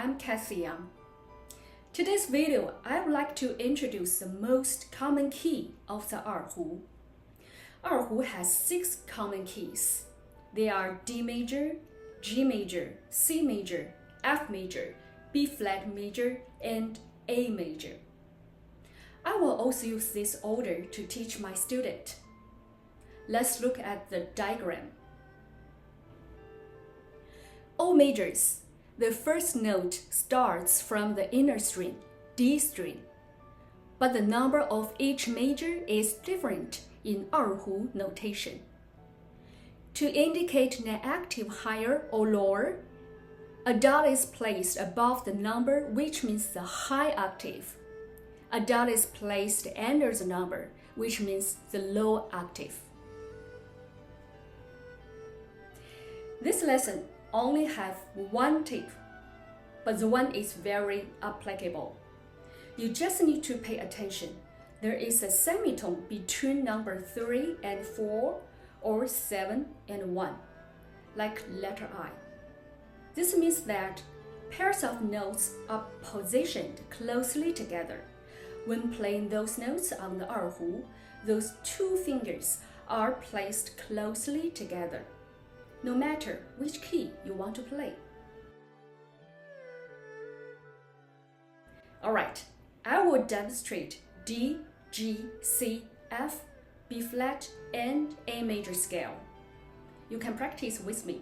I'm Cathy Yang. Today's video, I would like to introduce the most common key of the erhu. Erhu has 6 common keys. They are D major, G major, C major, F major, B flat major, and A major. I will also use this order to teach my student. Let's look at the diagram. O majors. The first note starts from the inner string, D string, but the number of each major is different in erhu notation. To indicate an octave higher or lower, a dot is placed above the number, which means the high octave. A dot is placed under the number, which means the low octave. This lesson only have one tip, but the one is very applicable. You just need to pay attention. There is a semitone between number 3 and 4 or 7 and 1, like letter I. This means that pairs of notes are positioned closely together. When playing those notes on the erhu, those 2 fingers are placed closely together, no matter which key you want to play. Alright, I will demonstrate D, G, C, F, B flat, and A major scale. You can practice with me.